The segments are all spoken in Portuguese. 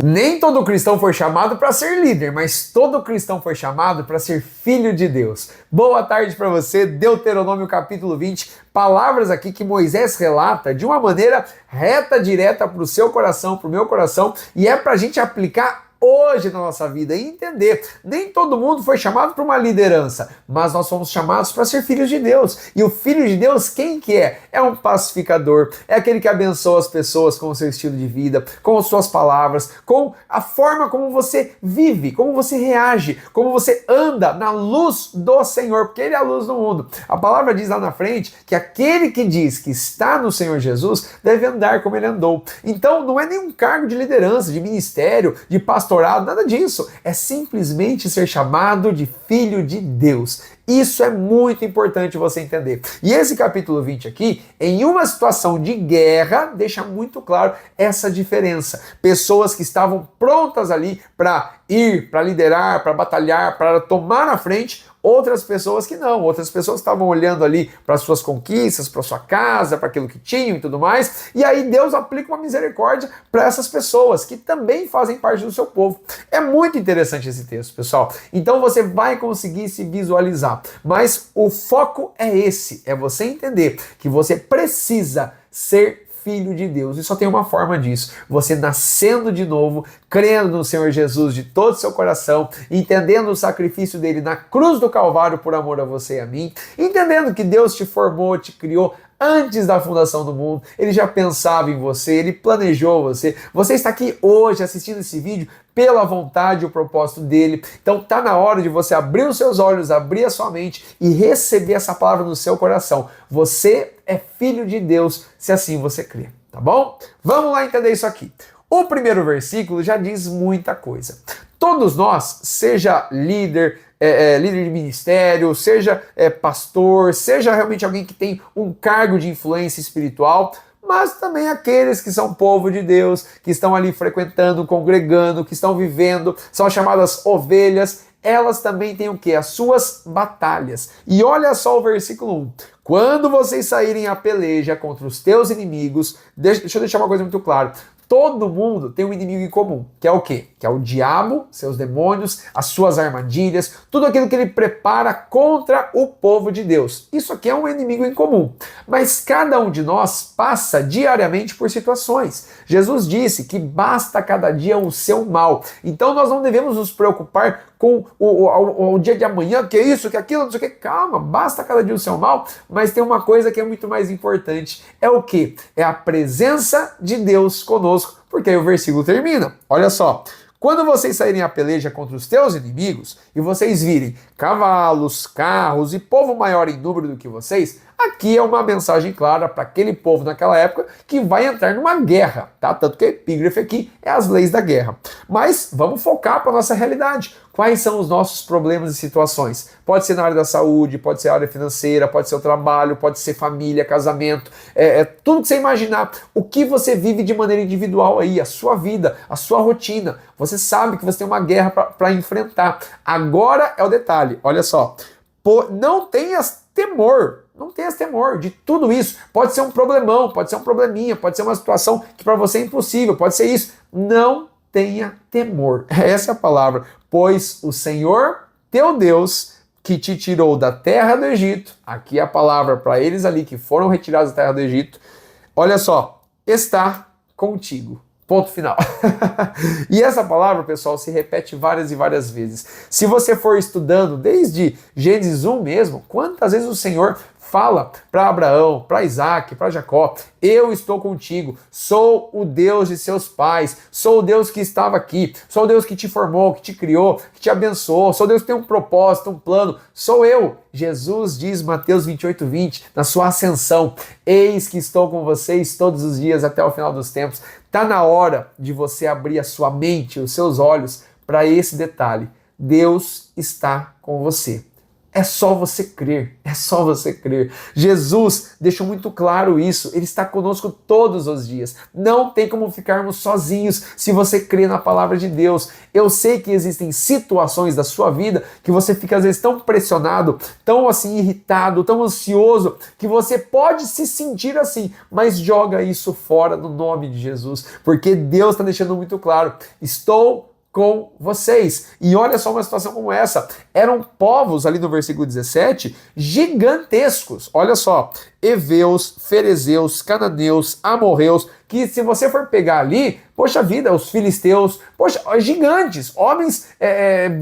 Nem todo cristão foi chamado para ser líder, mas todo cristão foi chamado para ser filho de Deus. Boa tarde para você, Deuteronômio capítulo 20, palavras aqui que Moisés relata de uma maneira reta, direta para o seu coração, para o meu coração, e é para a gente aplicar hoje na nossa vida e entender, nem todo mundo foi chamado para uma liderança, mas nós fomos chamados para ser filhos de Deus. E o filho de Deus, quem que é? É um pacificador, é aquele que abençoa as pessoas com o seu estilo de vida, com as suas palavras, com a forma como você vive, como você reage, como você anda na luz do Senhor, porque Ele é a luz do mundo. A palavra diz lá na frente que aquele que diz que está no Senhor Jesus deve andar como Ele andou. Então não é nenhum cargo de liderança, de ministério, de pastorado, nada disso. É simplesmente ser chamado de filho de Deus. Isso é muito importante você entender. E esse capítulo 20 aqui, em uma situação de guerra, deixa muito claro essa diferença. Pessoas que estavam prontas ali para ir, para liderar, para batalhar, para tomar a frente, outras pessoas que não, outras pessoas estavam olhando ali para as suas conquistas, para sua casa, para aquilo que tinham e tudo mais, e aí Deus aplica uma misericórdia para essas pessoas que também fazem parte do seu povo. É muito interessante esse texto, pessoal. Então você vai conseguir se visualizar, mas o foco é esse, é você entender que você precisa ser filho de Deus. E só tem uma forma disso. Você nascendo de novo, crendo no Senhor Jesus de todo o seu coração, entendendo o sacrifício dele na cruz do Calvário por amor a você e a mim, entendendo que Deus te formou, te criou antes da fundação do mundo, Ele já pensava em você, Ele planejou você. Você está aqui hoje assistindo esse vídeo pela vontade e o propósito dele. Então tá na hora de você abrir os seus olhos, abrir a sua mente e receber essa palavra no seu coração. Você é filho de Deus, se assim você crê, tá bom? Vamos lá entender isso aqui. O primeiro versículo já diz muita coisa. Todos nós, seja líder, líder de ministério, seja pastor, seja realmente alguém que tem um cargo de influência espiritual, mas também aqueles que são povo de Deus, que estão ali frequentando, congregando, que estão vivendo, são as chamadas ovelhas, elas também têm o quê? As suas batalhas. E olha só o versículo 1. Quando vocês saírem à peleja contra os teus inimigos, deixa eu deixar uma coisa muito clara. Todo mundo tem um inimigo em comum, que é o quê? Que é o diabo, seus demônios, as suas armadilhas, tudo aquilo que ele prepara contra o povo de Deus. Isso aqui é um inimigo em comum. Mas cada um de nós passa diariamente por situações. Jesus disse que basta cada dia o seu mal. Então nós não devemos nos preocupar com o dia de amanhã, que é isso, que é aquilo, não sei o que. Calma, basta cada dia o seu mal, mas tem uma coisa que é muito mais importante. É o quê? É a presença de Deus conosco, porque aí o versículo termina. Olha só. Quando vocês saírem à peleja contra os teus inimigos e vocês virem cavalos, carros e povo maior em número do que vocês, aqui é uma mensagem clara para aquele povo naquela época que vai entrar numa guerra, tá? Tanto que o epígrafe aqui é as leis da guerra. Mas vamos focar para a nossa realidade. Quais são os nossos problemas e situações? Pode ser na área da saúde, pode ser a área financeira, pode ser o trabalho, pode ser família, casamento, tudo que você imaginar. O que você vive de maneira individual aí, a sua vida, a sua rotina. Você sabe que você tem uma guerra para enfrentar. Agora é o detalhe, olha só. Não tenhas temor. Não tenhas temor de tudo isso. Pode ser um problemão, pode ser um probleminha, pode ser uma situação que para você é impossível, pode ser isso. Não tenha temor. Essa é a palavra. Pois o Senhor, teu Deus, que te tirou da terra do Egito, aqui é a palavra para eles ali que foram retirados da terra do Egito, olha só, está contigo. Ponto final. E essa palavra, pessoal, se repete várias e várias vezes. Se você for estudando desde Gênesis 1 mesmo, quantas vezes o Senhor fala para Abraão, para Isaac, para Jacó: eu estou contigo, sou o Deus de seus pais, sou o Deus que estava aqui, sou o Deus que te formou, que te criou, que te abençoou, sou o Deus que tem um propósito, um plano, sou eu. Jesus diz, Mateus 28:20, na sua ascensão: eis que estou com vocês todos os dias até o final dos tempos. Está na hora de você abrir a sua mente, os seus olhos para esse detalhe. Deus está com você. É só você crer, é só você crer. Jesus deixou muito claro isso, ele está conosco todos os dias. Não tem como ficarmos sozinhos se você crê na palavra de Deus. Eu sei que existem situações da sua vida que você fica às vezes tão pressionado, tão assim irritado, tão ansioso, que você pode se sentir assim, mas joga isso fora no nome de Jesus, porque Deus está deixando muito claro, estou com vocês. E olha só uma situação como essa. Eram povos, ali no versículo 17, gigantescos. Olha só, heveus, ferezeus, cananeus, amorreus, que se você for pegar ali, poxa vida, os filisteus, poxa, gigantes, homens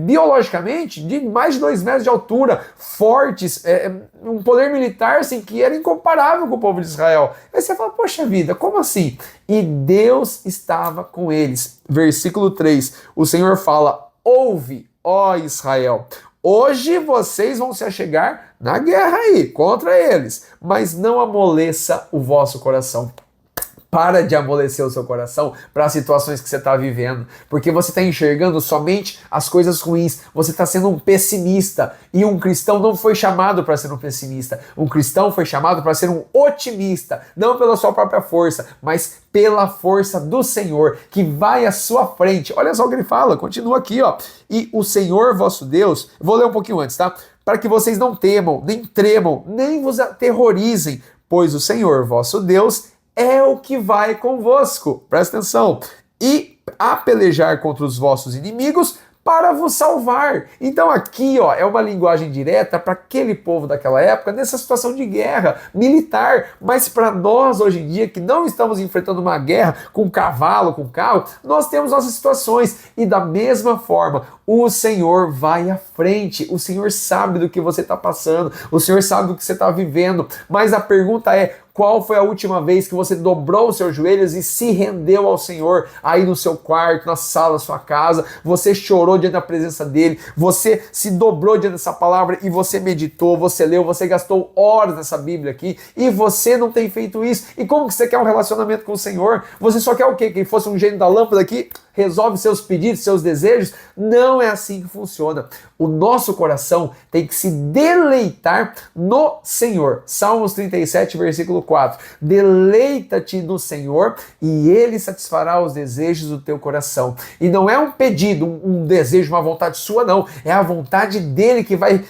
biologicamente de mais de 2 metros de altura, fortes, um poder militar assim, que era incomparável com o povo de Israel. Aí você fala, poxa vida, como assim? E Deus estava com eles. Versículo 3, o Senhor fala, ouve, ó Israel, hoje vocês vão se achegar na guerra aí, contra eles, mas não amoleça o vosso coração. Para de amolecer o seu coração para as situações que você está vivendo, porque você está enxergando somente as coisas ruins, você está sendo um pessimista, e um cristão não foi chamado para ser um pessimista, um cristão foi chamado para ser um otimista, não pela sua própria força, mas pela força do Senhor, que vai à sua frente. Olha só o que ele fala, continua aqui, ó. E o Senhor vosso Deus, vou ler um pouquinho antes, tá? Para que vocês não temam, nem tremam, nem vos aterrorizem, pois o Senhor vosso Deus é o que vai convosco, presta atenção, e a pelejar contra os vossos inimigos para vos salvar. Então aqui, ó, é uma linguagem direta para aquele povo daquela época, nessa situação de guerra militar, mas para nós hoje em dia, que não estamos enfrentando uma guerra com cavalo, com carro, nós temos nossas situações, e da mesma forma, o Senhor vai à frente, o Senhor sabe do que você está passando, o Senhor sabe do que você está vivendo, mas a pergunta é, qual foi a última vez que você dobrou os seus joelhos e se rendeu ao Senhor aí no seu quarto, na sala da sua casa, você chorou diante da presença dele, você se dobrou diante dessa palavra e você meditou, você leu, você gastou horas nessa Bíblia aqui e você não tem feito isso? E como que você quer um relacionamento com o Senhor? Você só quer o quê? Que ele fosse um gênio da lâmpada aqui? Resolve seus pedidos, seus desejos? Não é assim que funciona. O nosso coração tem que se deleitar no Senhor. Salmos 37, versículo 4. Deleita-te no Senhor e Ele satisfará os desejos do teu coração. E não é um pedido, um desejo, uma vontade sua, não. É a vontade dEle que vai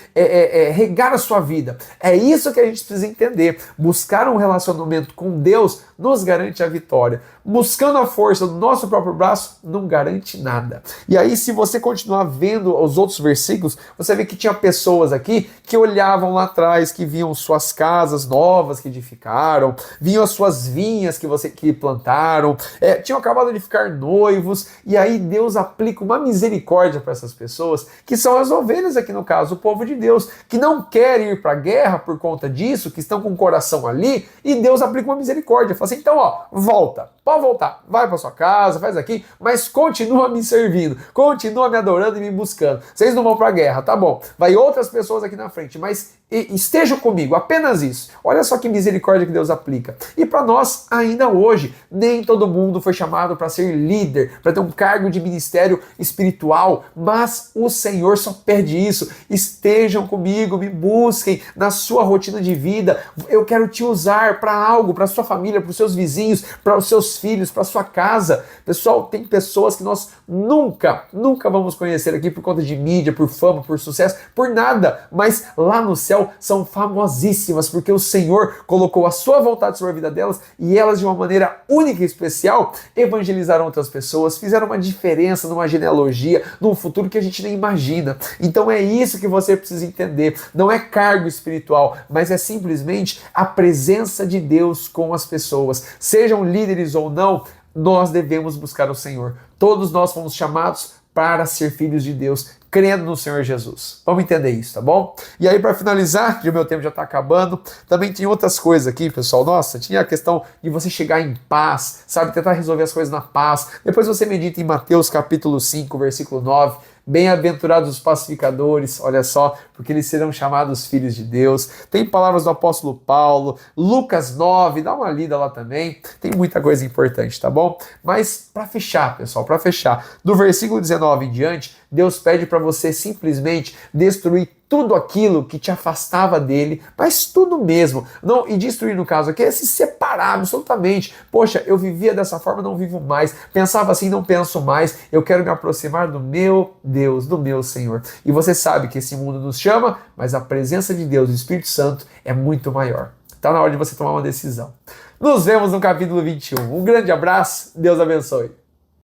regar a sua vida. É isso que a gente precisa entender. Buscar um relacionamento com Deus nos garante a vitória. Buscando a força do nosso próprio braço não garante nada. E aí, se você continuar vendo os outros versículos, você vê que tinha pessoas aqui que olhavam lá atrás, que viam suas casas novas que edificaram, viam as suas vinhas que plantaram, tinham acabado de ficar noivos, e aí Deus aplica uma misericórdia para essas pessoas, que são as ovelhas aqui no caso, o povo de Deus, que não querem ir para a guerra por conta disso, que estão com o coração ali, e Deus aplica uma misericórdia, fala assim, então ó, volta, pode voltar, vai para sua casa, faz aqui, mas continua me servindo, continua me adorando e me buscando. Vocês não vão para a guerra, tá bom? Vai outras pessoas aqui na frente, mas estejam comigo, apenas isso. Olha só que misericórdia que Deus aplica. E para nós, ainda hoje, nem todo mundo foi chamado para ser líder, para ter um cargo de ministério espiritual, mas o Senhor só pede isso. Estejam comigo, me busquem na sua rotina de vida. Eu quero te usar para algo, para sua família, para os seus vizinhos, para os seus filhos, para sua casa. Pessoal, tem pessoas que nós nunca vamos conhecer aqui por conta de mídia, por fama, por sucesso, por nada, mas lá no céu são famosíssimas, porque o Senhor colocou a sua vontade sobre a vida delas e elas, de uma maneira única e especial, evangelizaram outras pessoas, fizeram uma diferença numa genealogia, num futuro que a gente nem imagina. Então é isso que você precisa entender. Não é cargo espiritual, mas é simplesmente a presença de Deus com as pessoas. Sejam líderes ou não, nós devemos buscar o Senhor. Todos nós fomos chamados para ser filhos de Deus, crendo no Senhor Jesus. Vamos entender isso, tá bom? E aí, para finalizar, que o meu tempo já está acabando, também tem outras coisas aqui, pessoal. Nossa, tinha a questão de você chegar em paz, sabe? Tentar resolver as coisas na paz. Depois você medita em Mateus capítulo 5, versículo 9. Bem-aventurados os pacificadores, olha só, porque eles serão chamados filhos de Deus. Tem palavras do apóstolo Paulo, Lucas 9, dá uma lida lá também. Tem muita coisa importante, tá bom? Mas para fechar, pessoal, para fechar, do versículo 19 em diante, Deus pede para você simplesmente destruir tudo aquilo que te afastava dele, mas tudo mesmo. Não, e destruir, no caso aqui, é se separar absolutamente. Poxa, eu vivia dessa forma, não vivo mais. Pensava assim, não penso mais. Eu quero me aproximar do meu Deus, do meu Senhor. E você sabe que esse mundo nos chama, mas a presença de Deus, do Espírito Santo, é muito maior. Está na hora de você tomar uma decisão. Nos vemos no capítulo 21. Um grande abraço, Deus abençoe.